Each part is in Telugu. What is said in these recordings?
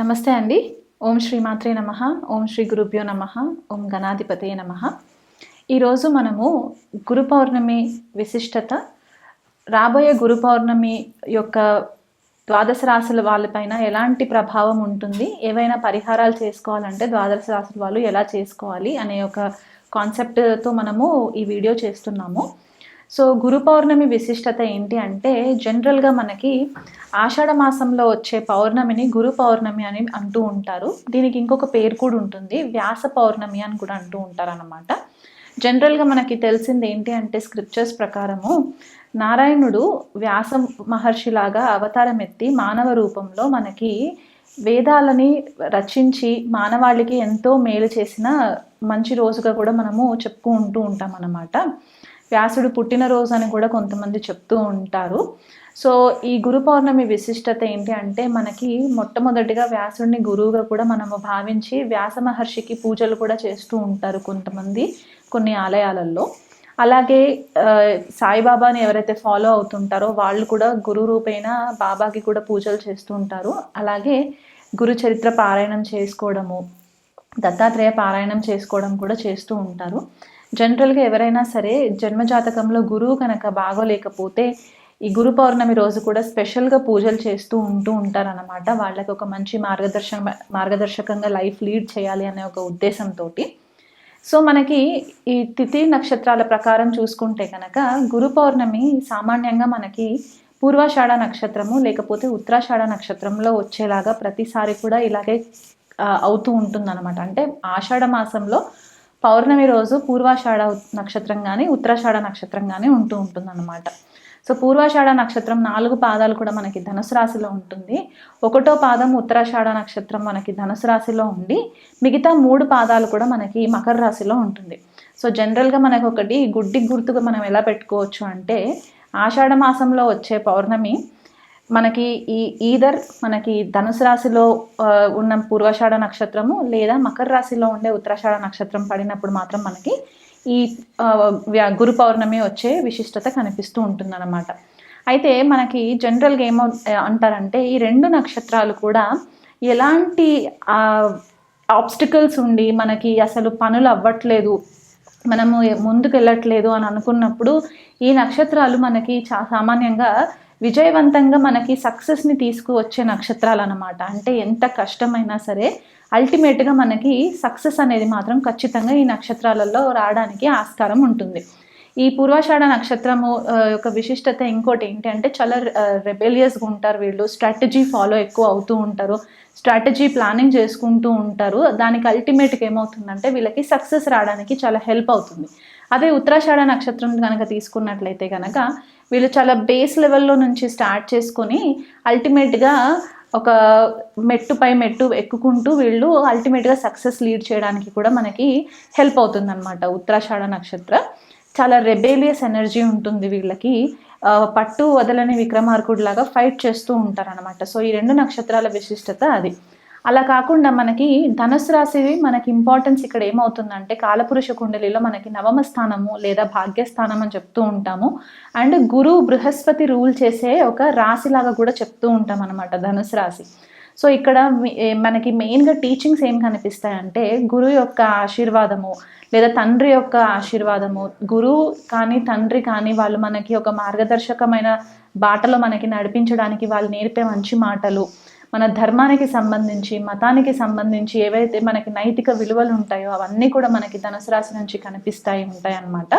నమస్తే అండి. ఓం శ్రీ మాత్రే నమః. ఓం శ్రీ గురుభ్యో నమః. ఓం గణాధిపతయే నమః. ఈరోజు మనము గురు పౌర్ణమి విశిష్టత, రాబోయే గురు పౌర్ణమి యొక్క ద్వాదశ రాశుల వాళ్ళపైన ఎలాంటి ప్రభావం ఉంటుంది, ఏవైనా పరిహారాలు చేసుకోవాలంటే ద్వాదశ రాశుల వాళ్ళు ఎలా చేసుకోవాలి అనే ఒక కాన్సెప్ట్తో మనము ఈ వీడియో చేస్తున్నాము. సో గురు పౌర్ణమి విశిష్టత ఏంటి అంటే, జనరల్గా మనకి ఆషాఢ మాసంలో వచ్చే పౌర్ణమిని గురు పౌర్ణమి అని అంటూ ఉంటారు. దీనికి ఇంకొక పేరు కూడా ఉంటుంది, వ్యాస పౌర్ణమి అని కూడా అంటూ ఉంటారు అన్నమాట. జనరల్గా మనకి తెలిసింది ఏంటి అంటే, స్క్రిప్చర్స్ ప్రకారము నారాయణుడు వ్యాస మహర్షిలాగా అవతారం ఎత్తి మానవ రూపంలో మనకి వేదాలని రచించి మానవాళికి ఎంతో మేలు చేసిన మంచి రోజుగా కూడా మనము చెప్పుకుంటూ ఉంటాం అన్నమాట. వ్యాసుడు పుట్టినరోజు అని కూడా కొంతమంది చెప్తూ ఉంటారు. సో ఈ గురు పౌర్ణమి విశిష్టత ఏంటి అంటే, మనకి మొట్టమొదటిగా వ్యాసుడిని గురువుగా కూడా మనము భావించి వ్యాస మహర్షికి పూజలు కూడా చేస్తూ ఉంటారు కొంతమంది కొన్ని ఆలయాలలో. అలాగే సాయిబాబాని ఎవరైతే ఫాలో అవుతుంటారో వాళ్ళు కూడా గురు రూపేణ బాబాకి కూడా పూజలు చేస్తూ ఉంటారు. అలాగే గురు చరిత్ర పారాయణం చేసుకోవడము, దత్తాత్రేయ పారాయణం చేసుకోవడం కూడా చేస్తూ ఉంటారు. జనరల్గా ఎవరైనా సరే జన్మజాతకంలో గురువు కనుక బాగోలేకపోతే ఈ గురు పౌర్ణమి రోజు కూడా స్పెషల్గా పూజలు చేస్తూ ఉంటారన్నమాట. వాళ్ళకి ఒక మంచి మార్గదర్శకంగా లైఫ్ లీడ్ చేయాలి అనే ఒక ఉద్దేశంతో. సో మనకి ఈ తిథి నక్షత్రాల ప్రకారం చూసుకుంటే కనుక గురు పౌర్ణమి సామాన్యంగా మనకి పూర్వాషాఢ నక్షత్రము లేకపోతే ఉత్తరాషాఢ నక్షత్రంలో వచ్చేలాగా ప్రతిసారి కూడా ఇలాగే అవుతూ ఉంటుందన్నమాట. అంటే ఆషాఢ మాసంలో పౌర్ణమి రోజు పూర్వాషాఢ నక్షత్రం కానీ ఉత్తరాషాఢ నక్షత్రం కానీ ఉంటుందన్నమాట. సో పూర్వాషాఢ నక్షత్రం 4 పాదాలు కూడా మనకి ధనుసు రాశిలో ఉంటుంది. 1వ పాదం ఉత్తరాషాఢ నక్షత్రం మనకి ధనుసు రాశిలో ఉండి మిగతా 3 పాదాలు కూడా మనకి మకర రాశిలో ఉంటుంది. సో జనరల్గా మనకు ఒకటి గుడ్డి గుర్తుగా మనం ఎలా పెట్టుకోవచ్చు అంటే, ఆషాఢ మాసంలో వచ్చే పౌర్ణమి మనకి ఈదర్ మనకి ధనుసు రాశిలో ఉన్న పూర్వాషాఢ నక్షత్రము లేదా మకర రాశిలో ఉండే ఉత్తరాషాఢ నక్షత్రం పడినప్పుడు మాత్రం మనకి ఈ గురు పౌర్ణమి వచ్చే విశిష్టత కనిపిస్తూ ఉంటుందన్నమాట. అయితే మనకి జనరల్గా ఏమో అంటారంటే, ఈ 2 నక్షత్రాలు కూడా ఎలాంటి ఆబ్స్టికల్స్ ఉండి మనకి అసలు పనులు అవ్వట్లేదు, మనము ముందుకు వెళ్ళట్లేదు అని అనుకున్నప్పుడు ఈ నక్షత్రాలు మనకి సామాన్యంగా విజయవంతంగా మనకి సక్సెస్ని తీసుకువచ్చే నక్షత్రాలు అన్నమాట. అంటే ఎంత కష్టమైనా సరే అల్టిమేట్గా మనకి సక్సెస్ అనేది మాత్రం ఖచ్చితంగా ఈ నక్షత్రాలలో రావడానికి ఆస్కారం ఉంటుంది. ఈ పూర్వాషాఢ నక్షత్రము యొక్క విశిష్టత ఇంకోటి ఏంటి అంటే, చాలా రెబెలియస్గా ఉంటారు వీళ్ళు. స్ట్రాటజీ ఫాలో ఎక్కువ అవుతూ ఉంటారు, స్ట్రాటజీ ప్లానింగ్ చేసుకుంటూ ఉంటారు. దానికి అల్టిమేట్గా ఏమవుతుందంటే వీళ్ళకి సక్సెస్ రావడానికి చాలా హెల్ప్ అవుతుంది. అదే ఉత్తరాషాఢ నక్షత్రం కనుక తీసుకున్నట్లయితే కనుక వీళ్ళు చాలా బేస్ లెవెల్లో నుంచి స్టార్ట్ చేసుకొని అల్టిమేట్గా ఒక మెట్టుపై మెట్టు ఎక్కుకుంటూ వీళ్ళు అల్టిమేట్గా సక్సెస్ లీడ్ చేయడానికి కూడా మనకి హెల్ప్ అవుతుందన్నమాట. ఉత్తరాషాఢ నక్షత్రం చాలా రెబేలియస్ ఎనర్జీ ఉంటుంది వీళ్ళకి, పట్టు వదలని విక్రమార్కుడిలాగా ఫైట్ చేస్తూ ఉంటారనమాట. సో ఈ 2 నక్షత్రాల విశిష్టత అది. అలా కాకుండా మనకి ధనుసు రాశి మనకి ఇంపార్టెన్స్ ఇక్కడ ఏమవుతుందంటే, కాలపురుష కుండలిలో మనకి 9వ స్థానము లేదా భాగ్యస్థానం అని చెప్తూ ఉంటాము. అండ్ గురు బృహస్పతి రూల్ చేసే ఒక రాశిలాగా కూడా చెప్తూ ఉంటాం అనమాట ధనుసు రాశి. సో ఇక్కడ మనకి మెయిన్గా టీచింగ్స్ ఏం కనిపిస్తాయంటే, గురువు యొక్క ఆశీర్వాదము లేదా తండ్రి యొక్క ఆశీర్వాదము, గురువు కానీ తండ్రి కానీ వాళ్ళు మనకి ఒక మార్గదర్శకమైన బాటలో మనకి నడిపించడానికి వాళ్ళు నేర్పే మంచి మాటలు, మన ధర్మానికి సంబంధించి మతానికి సంబంధించి ఏవైతే మనకి నైతిక విలువలు ఉంటాయో అవన్నీ కూడా మనకి ధనుసు రాశి నుంచి ఉంటాయి అన్నమాట.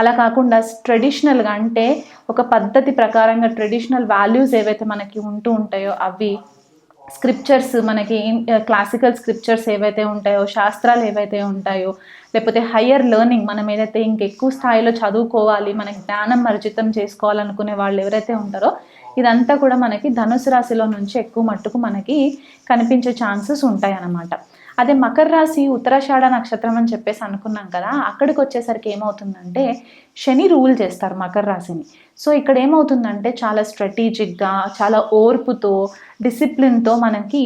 అలా కాకుండా ట్రెడిషనల్గా అంటే ఒక పద్ధతి ప్రకారంగా ట్రెడిషనల్ వాల్యూస్ ఏవైతే మనకి ఉంటాయో అవి, స్క్రిప్చర్స్ మనకి క్లాసికల్ స్క్రిప్చర్స్ ఏవైతే ఉంటాయో, శాస్త్రాలు ఏవైతే ఉంటాయో, లేకపోతే హయ్యర్ లెర్నింగ్ మనం ఏదైతే ఇంకెక్కువ స్థాయిలో చదువుకోవాలి, మనకి జ్ఞానం అర్జితం చేసుకోవాలనుకునే వాళ్ళు ఎవరైతే ఉంటారో ఇదంతా కూడా మనకి ధనుసు రాశిలో నుంచి ఎక్కువ మట్టుకు మనకి కనిపించే ఛాన్సెస్ ఉంటాయి అన్నమాట. అదే మకర రాశి ఉత్తరాషాఢ నక్షత్రం అని చెప్పేసి అనుకున్నాం కదా, అక్కడికి వచ్చేసరికి ఏమవుతుందంటే శని రూల్ చేస్తారు మకర రాశిని. సో ఇక్కడ ఏమవుతుందంటే చాలా స్ట్రాటజిక్గా, చాలా ఓర్పుతో, డిసిప్లిన్తో మనకి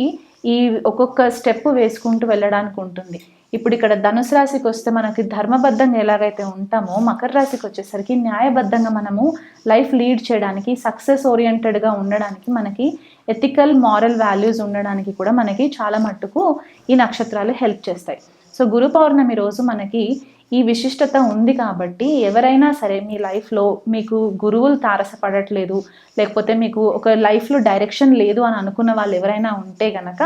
ఈ ఒక్కొక్క స్టెప్ వేసుకుంటూ వెళ్ళడానికి ఉంటుంది. ఇప్పుడు ఇక్కడ ధనుసు రాశికి వస్తే మనకి ధర్మబద్ధంగా ఎలాగైతే ఉంటామో, మకర రాశికి వచ్చేసరికి న్యాయబద్ధంగా మనము లైఫ్ లీడ్ చేయడానికి, సక్సెస్ ఓరియంటెడ్గా ఉండడానికి, మనకి ఎథికల్ మారల్ వాల్యూస్ ఉండడానికి కూడా మనకి చాలా మట్టుకు ఈ నక్షత్రాలు హెల్ప్ చేస్తాయి. సో గురు పౌర్ణమి రోజు మనకి ఈ విశిష్టత ఉంది కాబట్టి ఎవరైనా సరే మీ లైఫ్లో మీకు గురువులు తారసపడట్లేదు, లేకపోతే మీకు ఒక లైఫ్లో డైరెక్షన్ లేదు అని అనుకున్న వాళ్ళు ఎవరైనా ఉంటే గనక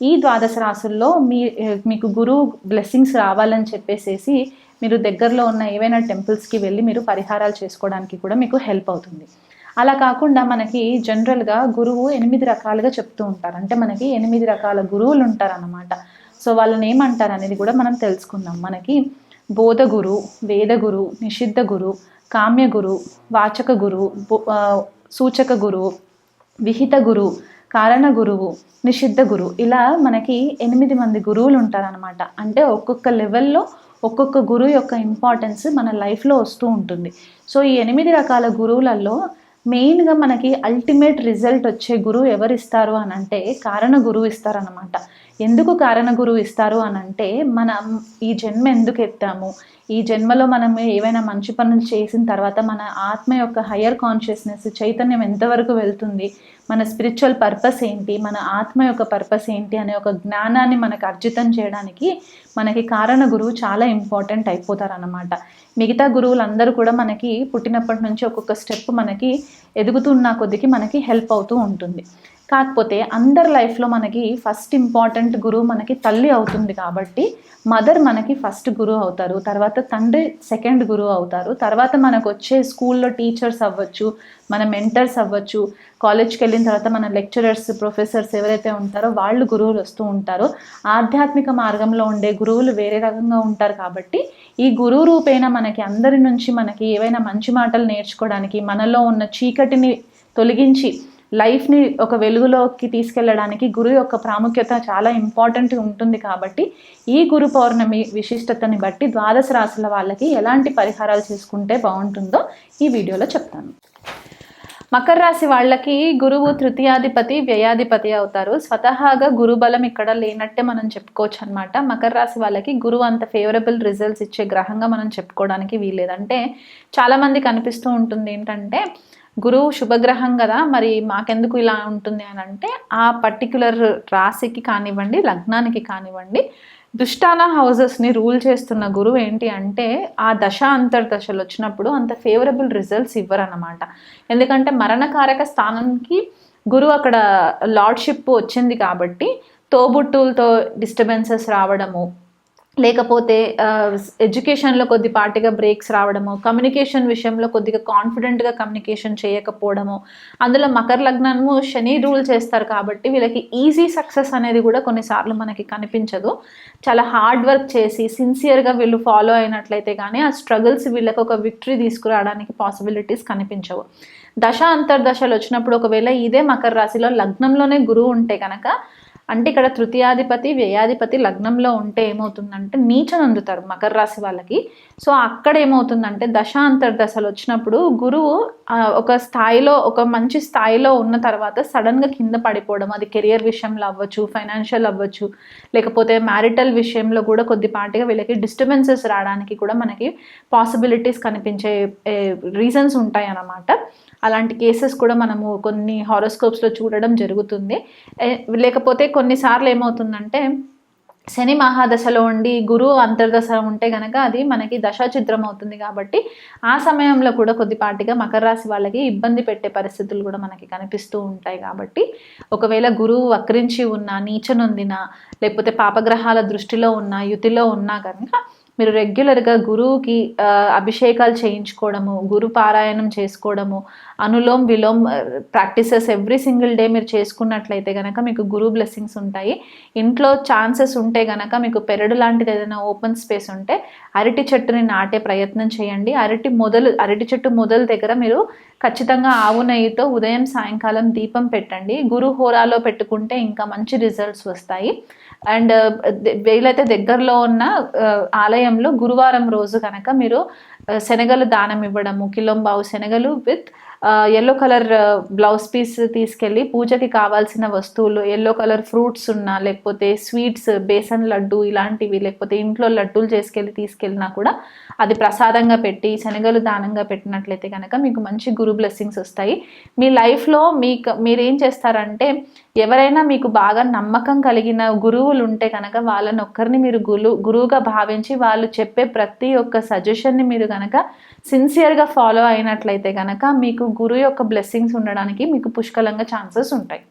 ఈ ద్వాదశ రాశుల్లో మీకు గురువు బ్లెస్సింగ్స్ రావాలని చెప్పేసేసి మీరు దగ్గరలో ఉన్న ఏవైనా టెంపుల్స్కి వెళ్ళి మీరు పరిహారాలు చేసుకోవడానికి కూడా మీకు హెల్ప్ అవుతుంది. అలా కాకుండా మనకి జనరల్గా గురువు 8 రకాలుగా చెప్తూ ఉంటారు. అంటే మనకి 8 రకాల గురువులు ఉంటారన్నమాట. సో వాళ్ళని ఏమంటారు అనేది కూడా మనం తెలుసుకుందాం. మనకి బోధ గురు, వేద గురు, నిషిద్ధ గురు, కామ్య గురు, వాచక గురు, సూచక గురువు, విహిత గురు, కారణ గురువు, నిషిద్ధ గురువు, ఇలా మనకి 8 మంది గురువులు ఉంటారనమాట. అంటే ఒక్కొక్క లెవెల్లో ఒక్కొక్క గురువు యొక్క ఇంపార్టెన్స్ మన లైఫ్లో వస్తూ ఉంటుంది. సో ఈ 8 రకాల గురువులలో మెయిన్గా మనకి అల్టిమేట్ రిజల్ట్ వచ్చే గురువు ఎవరు ఇస్తారు అని అంటే కారణ గురువు ఇస్తారనమాట. ఎందుకు కారణ గురువు ఇస్తారు అని అంటే, మనం ఈ జన్మ ఎందుకు ఎత్తాము, ఈ జన్మలో మనం ఏవైనా మంచి పనులు చేసిన తర్వాత మన ఆత్మ యొక్క హయ్యర్ కాన్షియస్నెస్ చైతన్యం ఎంతవరకు వెళ్తుంది, మన స్పిరిచువల్ పర్పస్ ఏంటి, మన ఆత్మ యొక్క పర్పస్ ఏంటి అనే ఒక జ్ఞానాన్ని మనకు అర్జితం చేయడానికి మనకి కారణ గురువు చాలా ఇంపార్టెంట్ అయిపోతారన్నమాట. మిగతా గురువులందరూ కూడా మనకి పుట్టినప్పటి నుంచి ఒక్కొక్క స్టెప్ మనకి ఎదుగుతున్న కొద్దికి మనకి హెల్ప్ అవుతూ ఉంటుంది. కాకపోతే అందరి లైఫ్లో మనకి ఫస్ట్ ఇంపార్టెంట్ గురువు మనకి తల్లి అవుతుంది కాబట్టి మదర్ మనకి ఫస్ట్ గురువు అవుతారు, తర్వాత తండ్రి సెకండ్ గురువు అవుతారు, తర్వాత మనకు వచ్చే స్కూల్లో టీచర్స్ అవ్వచ్చు, మన మెంటర్స్ అవ్వచ్చు, కాలేజ్కి వెళ్ళిన తర్వాత మన లెక్చరర్స్, ప్రొఫెసర్స్ ఎవరైతే ఉంటారో వాళ్ళు గురువులు వస్తూ ఉంటారో. ఆధ్యాత్మిక మార్గంలో ఉండే గురువులు వేరే రకంగా ఉంటారు కాబట్టి ఈ గురువు రూపేణ మనకి అందరి నుంచి మనకి ఏవైనా మంచి మాటలు నేర్చుకోవడానికి, మనలో ఉన్న చీకటిని తొలగించి లైఫ్ని ఒక వెలుగులోకి తీసుకెళ్ళడానికి గురువు యొక్క ప్రాముఖ్యత చాలా ఇంపార్టెంట్ ఉంటుంది. కాబట్టి ఈ గురు పౌర్ణమి విశిష్టతని బట్టి ద్వాదశ రాశుల వాళ్ళకి ఎలాంటి పరిహారాలు చేసుకుంటే బాగుంటుందో ఈ వీడియోలో చెప్తాను. మకర రాశి వాళ్ళకి గురువు తృతీయాధిపతి, వ్యయాధిపతి అవుతారు. స్వతహాగా గురుబలం ఇక్కడ లేనట్టే మనం చెప్పుకోవచ్చు అనమాట. మకర రాశి వాళ్ళకి గురువు అంత ఫేవరబుల్ రిజల్ట్స్ ఇచ్చే గ్రహంగా మనం చెప్పుకోవడానికి వీలేదంటే, చాలామందికి అనిపిస్తూ ఉంటుంది ఏంటంటే గురువు శుభగ్రహం కదా, మరి మాకెందుకు ఇలా ఉంటుంది అని అంటే, ఆ పర్టిక్యులర్ రాశికి కానివ్వండి, లగ్నానికి కానివ్వండి, దుష్టాన హౌజెస్ని రూల్ చేస్తున్న గురువు ఏంటి అంటే ఆ దశ అంతర్దశలు వచ్చినప్పుడు అంత ఫేవరబుల్ రిజల్ట్స్ ఇవ్వరన్నమాట. ఎందుకంటే మరణకారక స్థానానికి గురువు అక్కడ లార్డ్షిప్ వచ్చింది కాబట్టి తోబుట్టులతో డిస్టర్బెన్సెస్ రావడము, లేకపోతే ఎడ్యుకేషన్లో కొద్దిపాటిగా బ్రేక్స్ రావడము, కమ్యూనికేషన్ విషయంలో కొద్దిగా కాన్ఫిడెంట్గా కమ్యూనికేషన్ చేయకపోవడము, అందులో మకర లగ్నము శని రూల్ చేస్తారు కాబట్టి వీళ్ళకి ఈజీ సక్సెస్ అనేది కూడా కొన్నిసార్లు మనకి కనిపించదు. చాలా హార్డ్ వర్క్ చేసి సిన్సియర్గా వీళ్ళు ఫాలో అయినట్లయితే కానీ ఆ స్ట్రగుల్స్ వీళ్ళకి ఒక విక్టరీ తీసుకురావడానికి పాసిబిలిటీస్ కనిపించవు. దశ అంతర్దశలు వచ్చినప్పుడు ఒకవేళ ఇదే మకర రాశిలో లగ్నంలోనే గురువు ఉంటే కనుక, అంటే ఇక్కడ తృతీయాధిపతి, వ్యయాధిపతి లగ్నంలో ఉంటే ఏమవుతుందంటే నీచను అందుతారు మకర రాశి వాళ్ళకి. సో అక్కడ ఏమవుతుందంటే దశ అంతర్దశలు వచ్చినప్పుడు గురువు ఒక స్థాయిలో, ఒక మంచి స్థాయిలో ఉన్న తర్వాత సడన్గా కింద పడిపోవడం, అది కెరియర్ విషయంలో అవ్వచ్చు, ఫైనాన్షియల్ అవ్వచ్చు, లేకపోతే మ్యారిటల్ విషయంలో కూడా కొద్దిపాటిగా వీళ్ళకి డిస్టర్బెన్సెస్ రావడానికి కూడా మనకి పాసిబిలిటీస్ కనిపించే రీజన్స్ ఉంటాయి అన్నమాట. అలాంటి కేసెస్ కూడా మనము కొన్ని హారోస్కోప్స్లో చూడడం జరుగుతుంది. లేకపోతే కొన్నిసార్లు ఏమవుతుందంటే శని మహాదశలో ఉండి గురువు అంతర్దశ ఉంటే కనుక అది మనకి దశాచిత్రం అవుతుంది. కాబట్టి ఆ సమయంలో కూడా కొద్దిపాటిగా మకర రాశి వాళ్ళకి ఇబ్బంది పెట్టే పరిస్థితులు కూడా మనకి కనిపిస్తూ ఉంటాయి. కాబట్టి ఒకవేళ గురువు వక్రించి ఉన్నా, నీచనొందినా, లేకపోతే పాపగ్రహాల దృష్టిలో ఉన్నా, యుతిలో ఉన్నా కనుక మీరు రెగ్యులర్గా గురువుకి అభిషేకాలు చేయించుకోవడము, గురు పారాయణం చేసుకోవడము, Anulom Vilom practices every single day మీరు చేసుకున్నట్లయితే కనుక మీకు గురువు బ్లెస్సింగ్స్ ఉంటాయి. ఇంట్లో ఛాన్సెస్ ఉంటే కనుక మీకు పెరడు లాంటిది ఏదైనా ఓపెన్ స్పేస్ ఉంటే అరటి చెట్టుని నాటే ప్రయత్నం చేయండి. అరటి చెట్టు మొదలు దగ్గర మీరు ఖచ్చితంగా ఆవు నెయ్యితో ఉదయం సాయంకాలం దీపం పెట్టండి. గురు హోరాలో పెట్టుకుంటే ఇంకా మంచి రిజల్ట్స్ వస్తాయి. అండ్ వీలైతే దగ్గరలో ఉన్న ఆలయంలో గురువారం రోజు కనుక మీరు శనగలు దానం ఇవ్వడము, కిలోంబావు శనగలు with yellow colour blouse piece తీసుకెళ్ళి పూజకి కావాల్సిన వస్తువులు, ఎల్లో కలర్ ఫ్రూట్స్ ఉన్నా, లేకపోతే స్వీట్స్, బేసన్ లడ్డు ఇలాంటివి, లేకపోతే ఇంట్లో లడ్డూలు తీసుకెళ్ళినా కూడా అది ప్రసాదంగా పెట్టి శనగలు దానంగా పెట్టినట్లయితే కనుక మీకు మంచి గురు బ్లెస్సింగ్స్ వస్తాయి. మీ లైఫ్లో మీరేం చేస్తారంటే, ఎవరైనా మీకు బాగా నమ్మకం కలిగిన గురువులు ఉంటే కనుక వాళ్ళని ఒక్కరిని మీరు గురువుగా భావించి వాళ్ళు చెప్పే ప్రతి ఒక్క సజెషన్ని మీరు కనుక సిన్సియర్గా ఫాలో అయినట్లయితే కనుక మీకు గురువు యొక్క బ్లెస్సింగ్స్ ఉండడానికి మీకు పుష్కలంగా ఛాన్సెస్ ఉంటాయి.